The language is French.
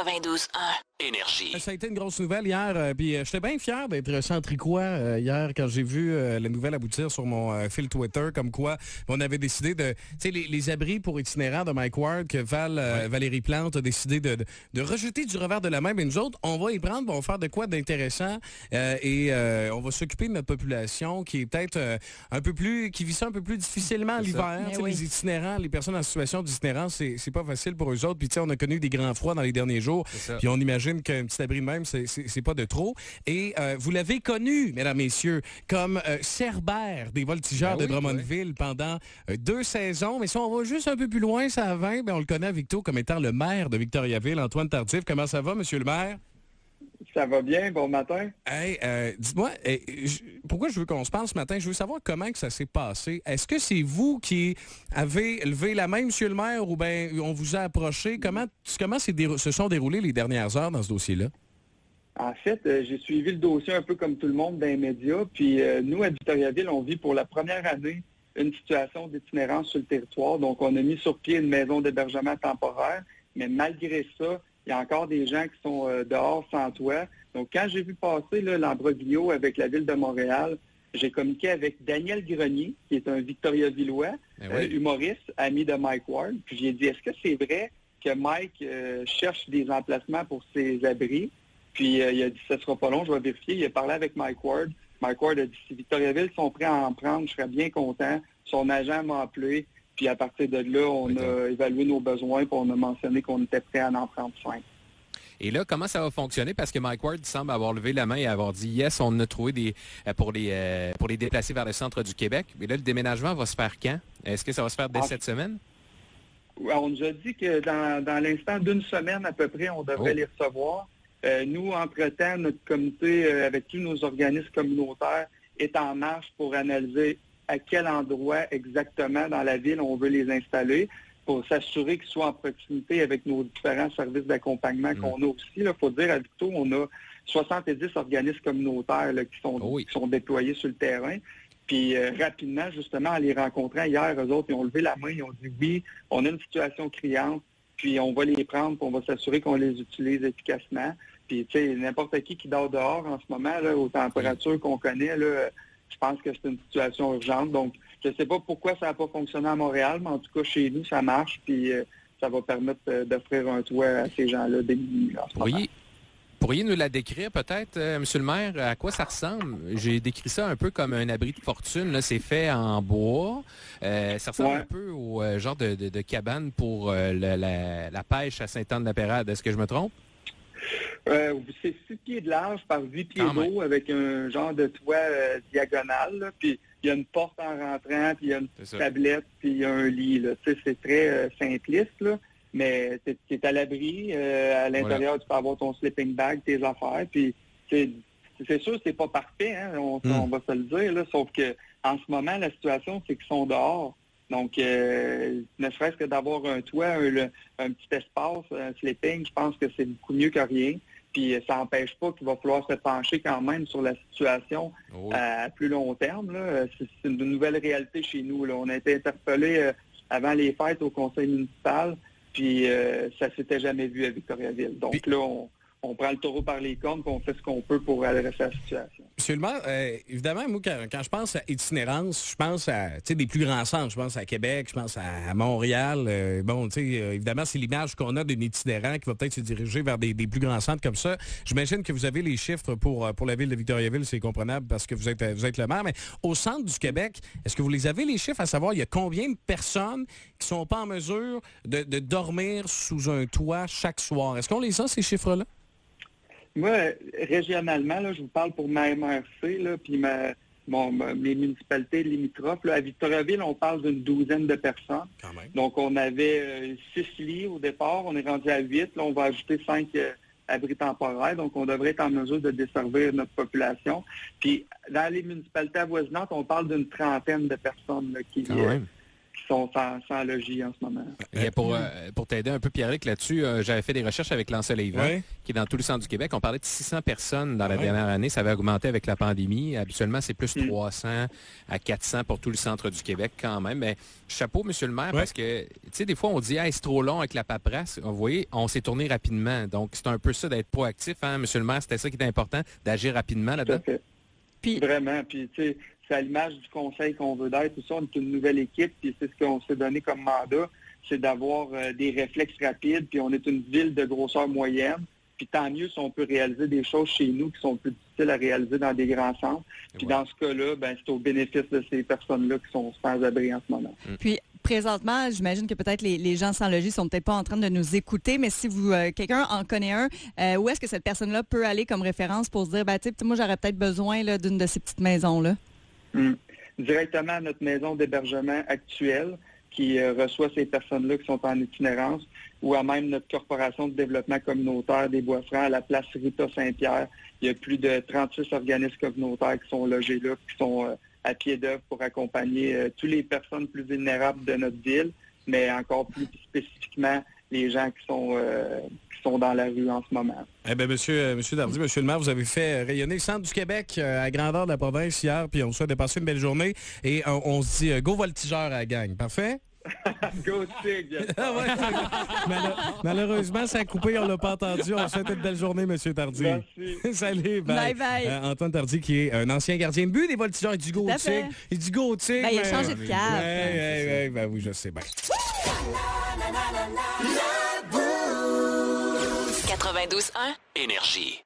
92.1. Énergie. Ça a été une grosse nouvelle hier, puis j'étais bien fier d'être centricois hier quand j'ai vu la nouvelle aboutir sur mon fil Twitter, comme quoi on avait décidé de... Tu sais, les abris pour itinérants de Mike Ward que Valérie Plante a décidé de rejeter du revers de la main, mais nous autres, on va y prendre, on va faire de quoi d'intéressant et on va s'occuper de notre population qui est peut-être un peu plus... qui vit ça un peu plus difficilement l'hiver. Les itinérants, les personnes en situation d'itinérance, c'est pas facile pour eux autres. Puis tu sais, on a connu des grands froids dans les derniers jours, puis on imagine qu'un petit abri de même, c'est pas de trop. Et vous l'avez connu, mesdames, messieurs, comme Cerbère des voltigeurs de Drummondville pendant 2 saisons. Mais si on va juste un peu plus loin, ça a 20, on le connaît, Victo, comme étant le maire de Victoriaville, Antoine Tardif. Comment ça va, monsieur le maire? Ça va bien, bon matin. Hey, dis-moi, pourquoi je veux qu'on se parle ce matin? Je veux savoir comment que ça s'est passé. Est-ce que c'est vous qui avez levé la main, monsieur le maire, ou bien on vous a approché? Comment se sont déroulées les dernières heures dans ce dossier-là? En fait, j'ai suivi le dossier un peu comme tout le monde dans les médias. Puis nous, à Victoriaville, on vit pour la première année une situation d'itinérance sur le territoire. Donc, on a mis sur pied une maison d'hébergement temporaire. Mais malgré ça, il y a encore des gens qui sont dehors sans toit. Donc, quand j'ai vu passer l'embroglio avec la Ville de Montréal, j'ai communiqué avec Daniel Grenier, qui est un Victoriavillois, humoriste, ami de Mike Ward. Puis j'ai dit, est-ce que c'est vrai que Mike cherche des emplacements pour ses abris? Puis il a dit, ça sera pas long, je vais vérifier. Il a parlé avec Mike Ward. Mike Ward a dit, si Victoriaville sont prêts à en prendre, je serais bien content. Son agent m'a appelé. Puis à partir de là, on a évalué nos besoins et on a mentionné qu'on était prêt à en prendre 5. Et là, comment ça va fonctionner? Parce que Mike Ward semble avoir levé la main et avoir dit yes, on a trouvé pour les déplacer vers le centre du Québec. Mais là, le déménagement va se faire quand? Est-ce que ça va se faire dès cette semaine? On nous a dit que dans l'instant d'une semaine à peu près, on devrait les recevoir. Nous, entre-temps, notre comité, avec tous nos organismes communautaires, est en marche pour analyser à quel endroit exactement dans la ville on veut les installer pour s'assurer qu'ils soient en proximité avec nos différents services d'accompagnement qu'on a aussi. Il faut dire, à Victo, on a 70 organismes communautaires là, qui sont déployés sur le terrain. Puis rapidement, justement, en les rencontrant hier, eux autres, ils ont levé la main, ils ont dit oui, on a une situation criante, puis on va les prendre, puis on va s'assurer qu'on les utilise efficacement. Puis, tu sais, n'importe qui dort dehors en ce moment, là, aux températures qu'on connaît, là, je pense que c'est une situation urgente. Donc, je ne sais pas pourquoi ça n'a pas fonctionné à Montréal, mais en tout cas, chez nous, ça marche, puis ça va permettre d'offrir un toit à ces gens-là démunis en ce moment. Pourriez nous la décrire peut-être, monsieur le maire, à quoi ça ressemble? J'ai décrit ça un peu comme un abri de fortune. Là, c'est fait en bois. Ça ressemble un peu au genre de cabane pour la pêche à Sainte-Anne-de-la-Pérade. Est-ce que je me trompe? C'est 6 pieds de large par 8 pieds d'eau avec un genre de toit diagonal. Là, puis il y a une porte en rentrant, puis il y a une tablette, puis il y a un lit. Là. C'est très simpliste, là, mais tu es à l'abri. À l'intérieur, tu peux avoir ton sleeping bag, tes affaires. Puis c'est sûr que c'est pas parfait, hein, on va se le dire. Là, sauf que en ce moment, la situation, c'est qu'ils sont dehors. Donc, ne serait-ce que d'avoir un toit, un petit espace, un sleeping, je pense que c'est beaucoup mieux que rien. Puis, ça n'empêche pas qu'il va falloir se pencher quand même sur la situation à plus long terme. Là. C'est une nouvelle réalité chez nous. Là. On a été interpellés avant les fêtes au conseil municipal, puis ça s'était jamais vu à Victoriaville. Donc là, on prend le taureau par les cornes et on fait ce qu'on peut pour adresser la situation. Monsieur le maire, évidemment, moi, quand je pense à itinérance, je pense à des plus grands centres. Je pense à Québec, je pense à Montréal. Évidemment, c'est l'image qu'on a d'un itinérant qui va peut-être se diriger vers des plus grands centres comme ça. J'imagine que vous avez les chiffres pour la ville de Victoriaville, c'est comprenable parce que vous êtes le maire. Mais au centre du Québec, est-ce que vous les avez, les chiffres, à savoir il y a combien de personnes qui sont pas en mesure de dormir sous un toit chaque soir? Est-ce qu'on les a, ces chiffres-là? Moi, régionalement, là, je vous parle pour ma MRC, là, puis mes municipalités limitrophes. Là, à Victoriaville, on parle d'une 12aine de personnes. Quand même. Donc, on avait 6 lits au départ. On est rendu à 8. Là, on va ajouter 5 abris temporaires. Donc, on devrait être en mesure de desservir notre population. Puis, dans les municipalités avoisinantes, on parle d'une 30aine de personnes là, qui sont sans logis en ce moment. Et pour t'aider un peu, Pierre-Luc, là-dessus, j'avais fait des recherches avec l'Ensoleillement, qui est dans tout le centre du Québec. On parlait de 600 personnes dans la dernière année. Ça avait augmenté avec la pandémie. Habituellement, c'est plus 300 à 400 pour tout le centre du Québec quand même. Mais chapeau, monsieur le maire, parce que, tu sais, des fois, on dit, c'est trop long avec la paperasse. Vous voyez, on s'est tourné rapidement. Donc, c'est un peu ça d'être proactif, hein, monsieur le maire. C'était ça qui était important, d'agir rapidement là-dedans. Tout à fait. Puis... Vraiment. Puis, tu sais, c'est à l'image du conseil qu'on veut d'être. Tout ça, on est une nouvelle équipe, puis c'est ce qu'on s'est donné comme mandat, c'est d'avoir des réflexes rapides, puis on est une ville de grosseur moyenne. Puis tant mieux si on peut réaliser des choses chez nous qui sont plus difficiles à réaliser dans des grands centres. Puis dans ce cas-là, c'est au bénéfice de ces personnes-là qui sont sans abri en ce moment. Puis présentement, j'imagine que peut-être les gens sans logis sont peut-être pas en train de nous écouter, mais si vous quelqu'un en connaît un, où est-ce que cette personne-là peut aller comme référence pour se dire, tu sais, moi j'aurais peut-être besoin là, d'une de ces petites maisons-là? Directement à notre maison d'hébergement actuelle qui reçoit ces personnes-là qui sont en itinérance, ou à même notre corporation de développement communautaire des Bois-Francs à la place Rita Saint-Pierre. Il y a plus de 36 organismes communautaires qui sont logés là, qui sont à pied d'œuvre pour accompagner toutes les personnes plus vulnérables de notre ville, mais encore plus spécifiquement les gens qui sont dans la rue en ce moment. Eh bien, monsieur Dardy, monsieur le maire, vous avez fait rayonner le centre du Québec à grandeur de la province hier, puis on souhaite de passer une belle journée. Et on se dit go voltigeur à la gang. Parfait? Go Tig! Malheureusement, ça a coupé, on l'a pas entendu. On souhaite une belle journée, monsieur Tardy. Merci. Salut, bye. Bye. Antoine Tardy, qui est un ancien gardien de but des voltigeurs, il dit go Tig. Il dit go Tig. Il a changé de cap. Oui, je sais bien. 92.1 Énergie.